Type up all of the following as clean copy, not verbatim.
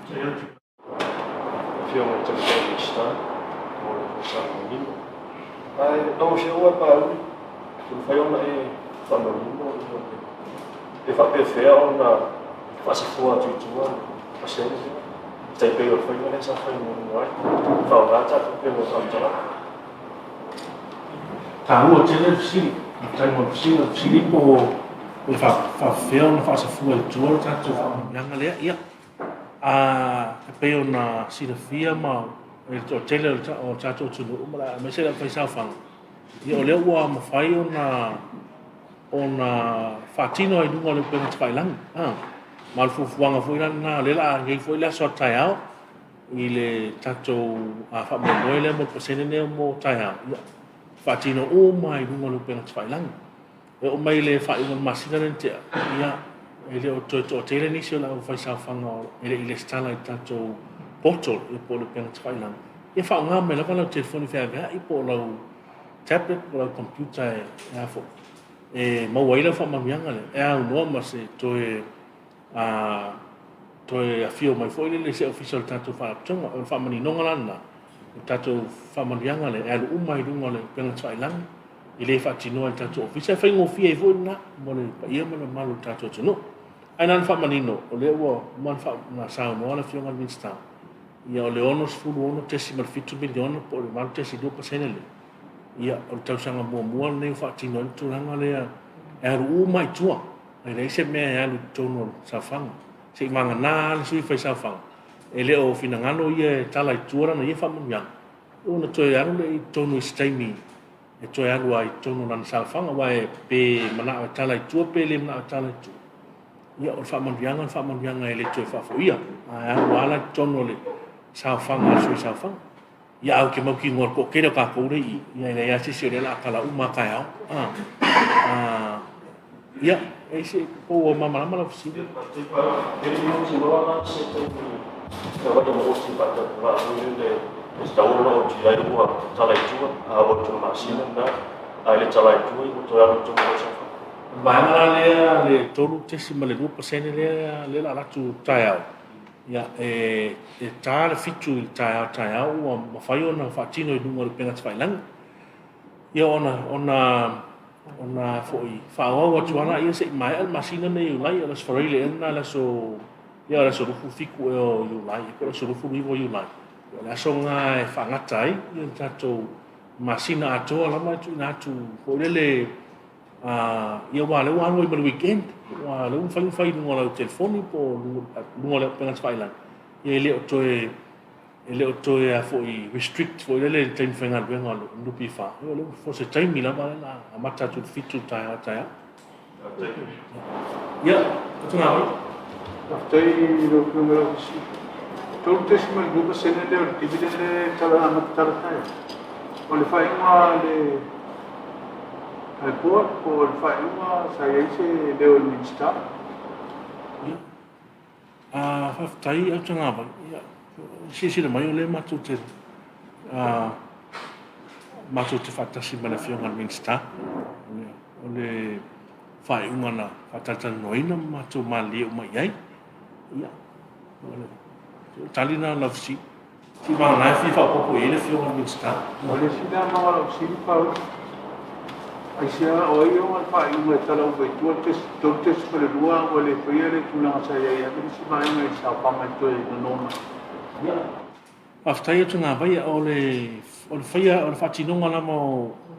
Filme telefonista, olha essa menina. Aí não chegou a Pauli, não foi uma família, e foi perfeito na faz foto de tua, assim, tem pelo foi nessa foi muito bom, falar já pelo santo. Tá, o hotel FESILI, tem uma piscina FESILI por fazer uma fase full tour, tá tudo yang ali, iya. Peo na sinafia ma hotel o chato tunu mala me se la FESAOFAGA. Ia o leo ua mawhai ona whatino i lunga le pena tawailangi. Ma le fufuanga fwoi na lela ngei fwoi lea soa tai au i le tatou whamoe lea mo pasene nea mo tai au. Whatino o mai lunga le pena tawailangi. E o mai le whainga masina nen tea. Ia e le o to tele nisi o la o FESAOFAGA ele i le stala i tatou botol i po le pena tawailangi. Ia whaunga me laka lau telefoni whea i po lau tablet o lau computer e afo. E mauaila whamamianga le. E au noa ma se toe a fio mai fo le se official tatou whaaptonga o whamani nonga lana. O tatou whamamianga le. E alu umai runga le pena tawailangi. I le whaatinoa i tatou ofisa. E whaingo fia i fo na. Mo le pa ia mana malu tatou tunu. Ai nan whamanino. O le ua man na sao noa le fionga minsta. Ia o le ono sfuru ono tesi malfitu miliona po le malu tesi 2% le. Ia o tausaga muamua lenei whaatino i tulaga lea e alu mai tua ai lei se mea e alu tonu o saofaga seʻi maganā le SUI FAISAOFAGA e lē o finagalo ia e tala i tua lana ia faamanuiaga ona toe alu leʻi tonu i se taimi e toe alu ai tonu lana saofaga ua e pe manaʻo e tala i tua pe lē manaʻo e tala i tua ia o le faamanuiaga e lē toe faafoʻia ae alu ala i tonu o le saofaga a SUI saofaga ia au ke mau ki ngor ko kere ka ko rei ia ia se se le la kala uma ka au ia e se ko mama mama la fisi ele não se loa se tem que vai tomar o se para para ele está o no de aí o tala i tua a o tu masina na a ele tala i tua o tu alo tu mo bana le tolu tesi male 2% le la tu tai ia e tāle fitu i tai au ua mawhai ona whaatino i lunga le pena tawailangi. Ia ona fwoi whaoau atu ana ia seʻi mai al masina nei iulai ala sfareile ena ala so ia ala so rufu fiku e o iulai e kora so rufu rivo iulai. Ia le asonga e whaangata ai ia tatou masina atoa lama tu ina atu fwoi lele ia wā leu anu i mara weekend wā leu whai lunga lau telefoni po lunga leu pena tawailangi. Ia e leo toe a fwoi restrict fwoi lele taimi whainga luenga lo nupi wha. Ia leo fo se taimi lama lena a mata tu fitu tai a. Ia, atu ngā wai. Aftai lo kumera si. Tolu tesi mai 2% leo dividend le tala amata tala tai. O le whainga le ai por whainga sa eise leo ni sta. Ia. Whaftai atu ngā wai. Ia. Si le mai o le matu te whatasi mana whionga minsta. O le whaiunga na whatata noina matu mali o mai ai. Ia. Tali na lafsi. Si maa nai fi whapopo e le whionga minsta. O le sina maa lafsi pao. Ai sia o i o whaiunga e tala uwe tua tolu tesi pale rua o le whia le tunanga sa iai. Aki si maa inga i sa pama i toe na nona. Aftai atu ngā vai o le whaia o le whatinonga lama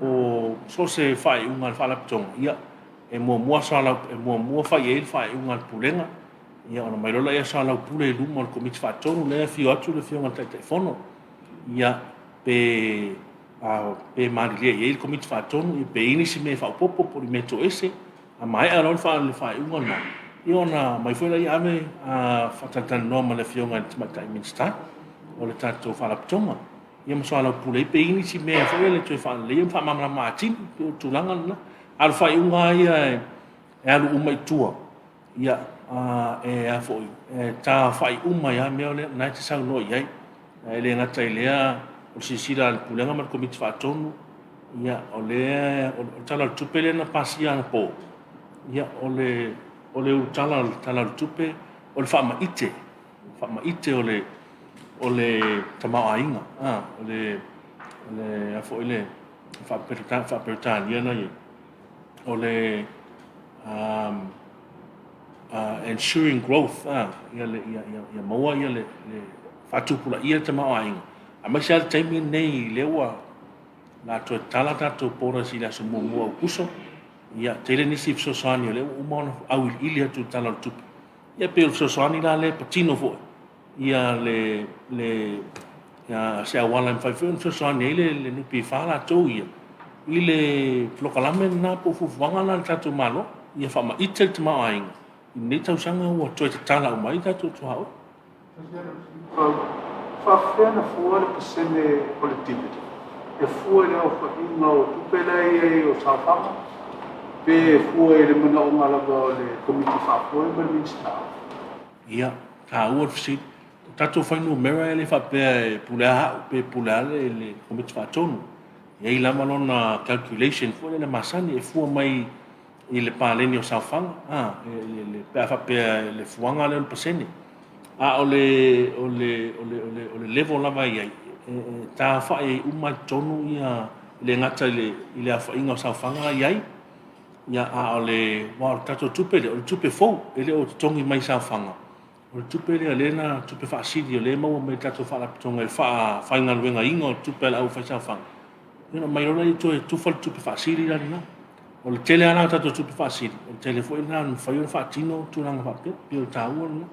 o so se whaiunga le whaalapitonga. Ia, e mua soalau, e mua whai e le whaiunga le pulenga. Ia, ona mairola ia soalau pule e luma o le komiti whaatonu, lea fio atu le whionga le taifono. Ia, pe marilia i e le komiti whaatonu, i pe inisi me whaupopo po li meto ese, a mai a rol le whaiunga na. Ia ona mai fwela i ame a whatatana noa ma le whionga le timatai minsta. O le tatou whaalapitonga. Ia masoalau pule i pe inisi mea fwela le toi whaalea whaamamana maatini, o tūlanga na. Alu whaiunga ia e alu uma i tua. Ia, e a fwoi. Tā whai uma ia mea o le nai te sau noa iai. E le ngata i lea o sisira le pulenga ma le komiti whaatonu. Ia, o lea, o tala le tupe le na pasi ana po. Ia, o le utala tala le tupe, o le whaama ite. whamaite o le tamau ainga, o le afo i le whaperitania na i, o le ensuring growth, ia maua ia le whatupula ia tamau ainga. A mai sa taimi nei lewa la to tala tato pora si la so mua kuso ia tele ni sip so sani le umona au ili atu tala tupu ia pe so sani la le patino fo ia le ia se awala in fai so sani le ni pi fala to ia ile flokalame na po fu wanga la tato malo ia fa ma itel tama ainga ni tausanga o to tala o mai tato to hao fa frena fuori pesene collettivity e fuori o fa inga o tupela e o safama pe fuori le mana o malaga le committee fa fuori per minsta ia ka o fisi tato fai no mera le fa pe pula le committee fa tonu e la malona calculation fuori le masani e fu mai i le paleni o safanga le pe fa pe le fuanga le pesene o le level lava ia ta fa e uma tonu ia le ngata le afa inga o safanga ia ia o le wa tato tupe le tupe fo ele o tongi mai safanga o tupe le na tupe fa sidi le mau mai tato fa la tonga e fa inga luenga inga o tupe la o fa safanga ina mai rona i tu fa tupe fa sidi la na o le tele ana tato tupe fa sidi o telefone na fa yo fa tino tu langa fa pe o taua na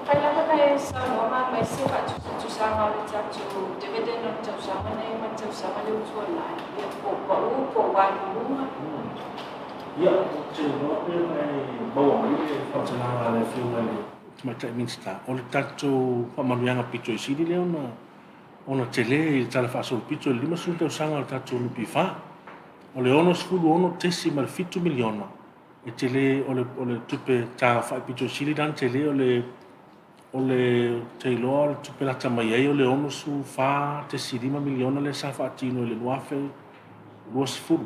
Kailangan tayo sa mga may sipat sa mga tato dividend ng tausanga na yung tausanga na yung wala yung po wala ia te no pe mai bawa mai fa tsana le fiu mai mai tai minsta o le tato fa manuanga pito sidi le ona tele tala fa so pito lima su tausanga le tato no pifa o le ono sfulu ono tesi mal fitu miliona e tele o le tupe ta fa pito sidi dan tele o le teilo tupe la tamai o le ono su fa tesi 5 miliona le sa fa tino le nuafe luas fulu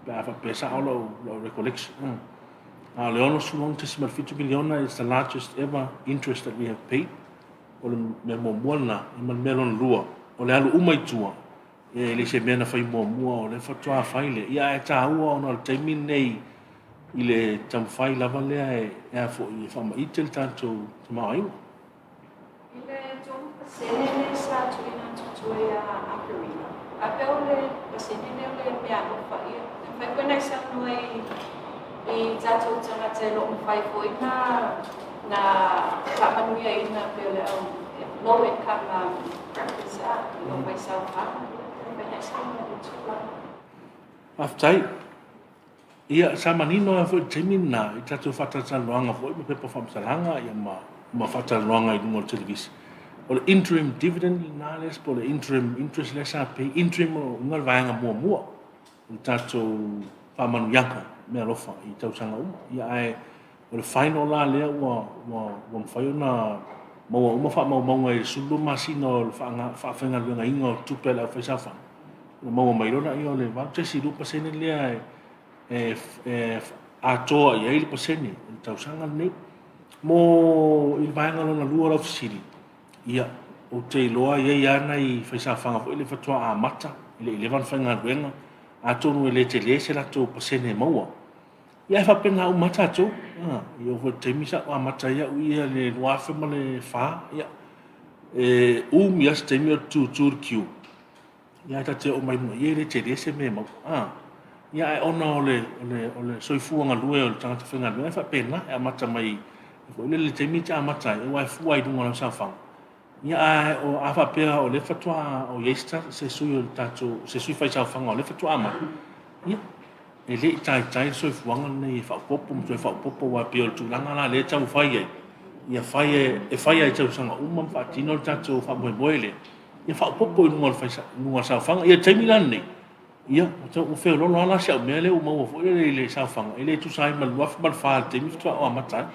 fa pesa lo recollection le ono su long tesi mal fitu miliona is the largest ever interest that we have paid o le mo moana i man melon lua o le alu umai tua e le se mena fai mo o le fatua faile ia e ta ua ona le taimi nei i le tamfai lava lea e a fo i fama itel tanto tamaoinga. I le tōna pasenene sa tuina tutue a Akarina. A pe o le pasenene o le mea no whai. Whai koe nei sa noi i tatou tangata lo mwhai fo i na kamanuia i na pe o le au low income practice a lo mai sa whaka. Whai nei sa noi i tūla. Aftai. Ia sa manino a fo temina i tatu fatataloanga fo i pepa famsalanga ia ma fatataloanga i lungo televisi. O le interim dividend i nales po le interim interest le sa pe interim o ngal vaenga mua i tatu famanu yanka mea lofa i tausanga uma. Ia ai o le final la lea wa mwhaio na maua uma wha maunga i sulu masino le whaafenga luenga inga o tupela o whaisawha. Maua mairona i o le vantesi lupa sene lea atoa i aile paseni i tausanga nei mo i vaenga lona lua la FESILI ia o te iloa ia ana i whaisawhanga fo i le fatua a mata i le 11 whainga ruenga a tonu e le te le se lato pasene maua ia e whapena u mata ato i o te misa a mata ia u ia le nuafe ma le wha ia mi as te mi o tu kiu ia ta te o mai mua ia le te le se me mau ia e ona o le soifuanga lue o le tangata whenga lue, e whapena e amata mai, le te mita amata e wai fuai dunga na sawhanga. Ia e o a whapea o le fatua o Yeista, se sui o tato, se sui FAISAOFAGA o le fatua ama. Ia, e le i tai soifuanga nei whapopo, mtu e whapopo wa pia o tūlanga la le tau whai ai. Ia whai ai tau sanga umam whaatino o tato whamoe le. Ia whapopo i nunga sawhanga, ia taimilan nei. Ia, o feo lolo ala se au mea le uma ua fo le sawhanga. Ele tu sai mal wafu mal wha te mi fitua o amata.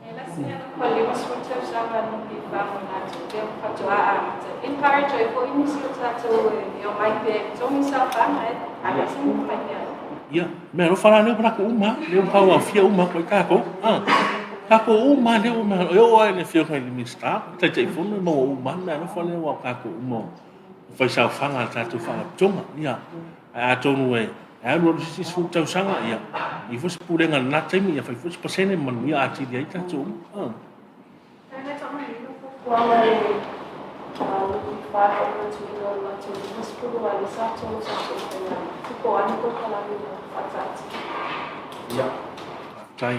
E la sinena kwa lima swata usanga nuki whamu natu, te fatua a amata. Encourage o fo inisi o tato i o mai pe tongi sawhanga e ala sinena mai mea. Ia, me ro fala ne para ko uma, le pa wa fia uma ko ka ko. Ka ko uma le uma, yo ai le fio kai mi sta, te funu mo uma me ro fala wa ka ko uma. Faisaofaga tatou fa'alapitonga ia a tonu e a lo si su tausaga ia I fosi pulenga na taimi ia fai fosi pasene man ia atili ai tatou ia tai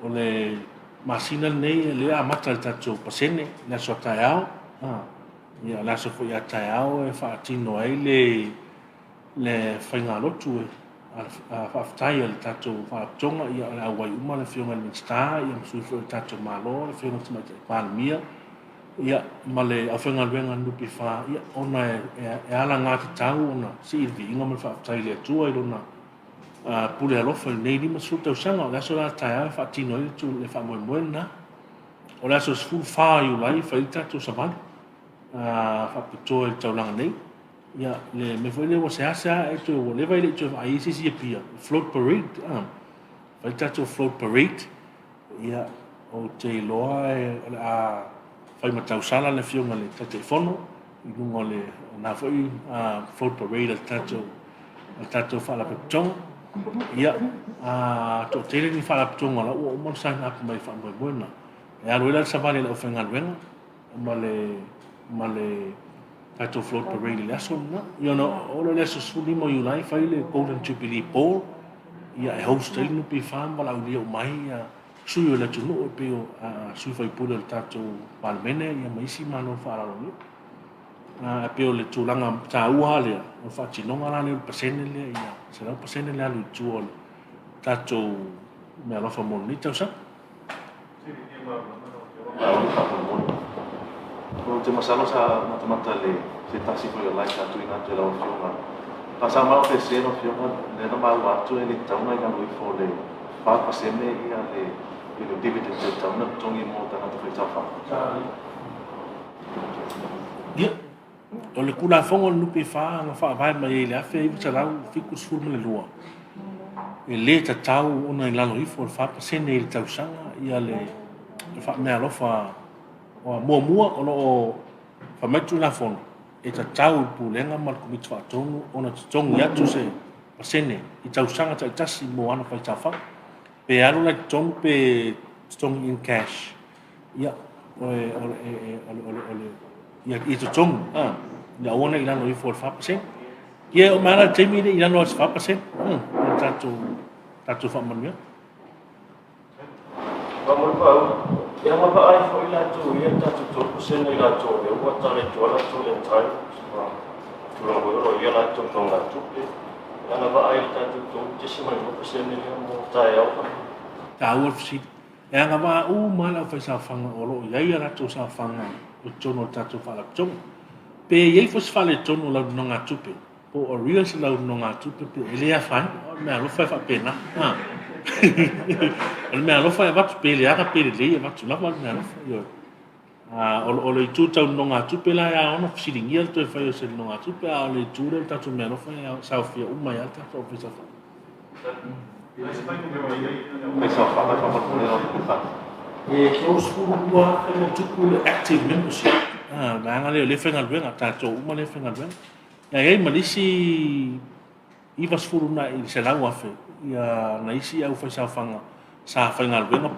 ole masina nei le amata tatou pasene na so taiao ia la so foi ataiao e faatino ai le faigalotu a faafetai le tatou fa'apitonga ia le auai uma le fioga le minista ia masui foi tatou malo le fioga tamaitaʻipalemia ia ma le aufaigaluega nupi fa ia ona e alaga tatau ona siʻiliviʻiga ma le fa'afetai le atua I lona pule alofa I lenei 5 tausaga o le aso la ataiao e faatino ai le fa'amoemoe na o le aso 14 iulai fai tatou savali whapitoa I taulanga nei. Ia, le me foi le waseasa e to whatever I le to I ICC apia. Float parade. Vai tato float parade. Ia, o te loa a fai matausala le fionga le tate fono. I lungo le na foi float parade al tato fala petonga. Ia, to tele ni fala petonga la o mon sign up mai fa mai buena. E alo ila savale le ofenga luenga. Male tatou float parade le aso na ia no o le aso suli mo Iulai fai le Golden Jubilee Ball ia e host ai no pe fam wala ulia o mai ia sui o le tunu o pe o sui fai pula le tatou palemene ia maisi mano fara lo ni pe o le tulanga taua le o fatinonga la le pasene le ia se la pasene le alu tuol tatou me alofa mo ni tausa Ko te masalo sa mata le se tasi ko la ka tu ina te la fiona. Pasa ma pe se no fiona le no ma wa tu le tauna ya lui fo le pa pasene ia le dividend te tauna tongi mo ta na te tafa. Ia. O le kula fongo nupe fa nga fa vai mai le afe I tala fiku sfur le lua. E le ta tau ona I lalo I fo fa pasene I tausanga ia le fa me alofa o mua o famaitu la fono e ta tau pulenga mal komiti whatongu ona te tongu atu se pasene I tausanga ta itasi mo ana pai tafa pe alo la tongu pe tongu in cash ia ia I te tongu ia ona I lano I for 5% ia o mana temi I lano 5% tatu whamanuia Vamos para ia ma pa ai foi la tu ia tatou tolu sena I la tu e ua tale tu ala tu le tai tu la go ia la tu no la tu ia na va ai tatou tu te sima no sena ia mo tai au Tāua fisi. E anga wā mala faisaofaga o loo iai a latou saofaga o tono o tatou fa'alapitonga. Pe iai fosi fa'aletono o launoga tupe. Po o ria se launoga tupe pe e lē afai o le mea alofa e fa'apena. O le mea alofa e watu pe le aga pe le lei e watu lava o le mea alofa. O le itu taunoga tupe la ia ona fesiligia le toe fai o se launoga tupe a o le itu le tatou mea alofa e saofia uma ia le tatou faisaofaga. Faisaofaga fa'amalopolelo fa. E close furua e mo tuku le active membership. Nanga leo le whengaluenga tātou uma le whengaluenga. Ia ei malisi I vasfuru na I se lau afe. Ia na isi au faisaofaga sa whengaluenga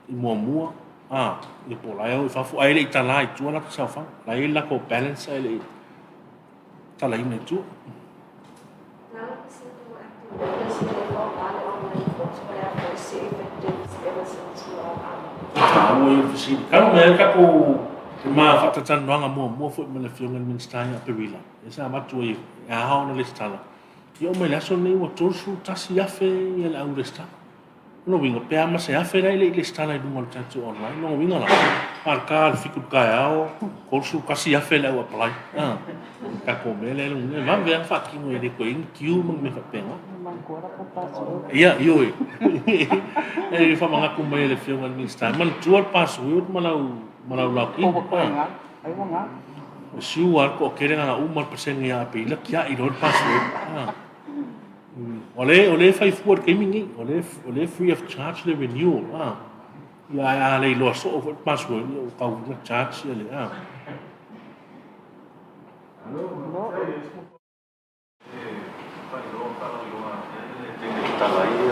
I mua. I po lai au I fafu ai le I tala I tua lako saofaga. Lai lako balance ai le tala ina I tua. Ua I FESILI. Kau mea kako ma whatatanoanga mua fo I le fionga le minista I Perila. E sa matu I ahao na le stala. I o mai laso nei ua torsu tasi afe I le au le stala. No winga pea ma se afe rai le stala I dunga le tatu online. No winga la. Marka le fiku kai ao. Korsu kasi afe le au apply. Kako mea le lunga. Ma vea whakingo e le koe ingi kiu mang me whapenga. Ia, ioi. E whamangaku mai le fionga le minsta. Man tuar password malau laki. O siu ar ko kerenga na umal persen ia pe ila kia I rod password. ole fai forward gaming ole free of charge le renewal ia le lo so of password o ka na charge le TALI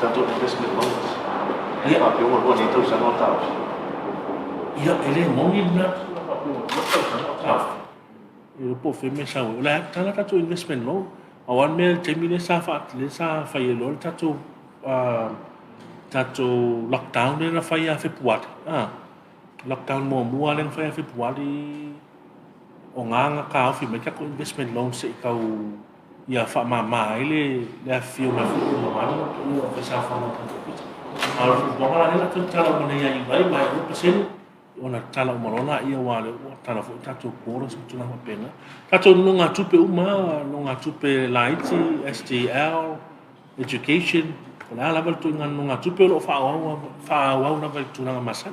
tanto investment loans. Ia pio mo ni tausaga tau. ia ele mongi na e po fe me sa o la tala tato investment loan awan me te mine sa fa le sa fa ye lo tato tato lockdown le na fa ya fe puat lockdown mo mua le fa ya fe puat o nga ka fi me ka ko investment loan se ka ia fa ma ile le fio ma fu ma o fa sa fa ma ala bo ala le tato tala mo ne ya i vai mai o pesen ona tala umalona ia wale o tala fo tato pora so tuna mapena tato nunga tupe nunga tupe laiti STL education ona la val tu nunga tupe lo fa wa na val tu na masa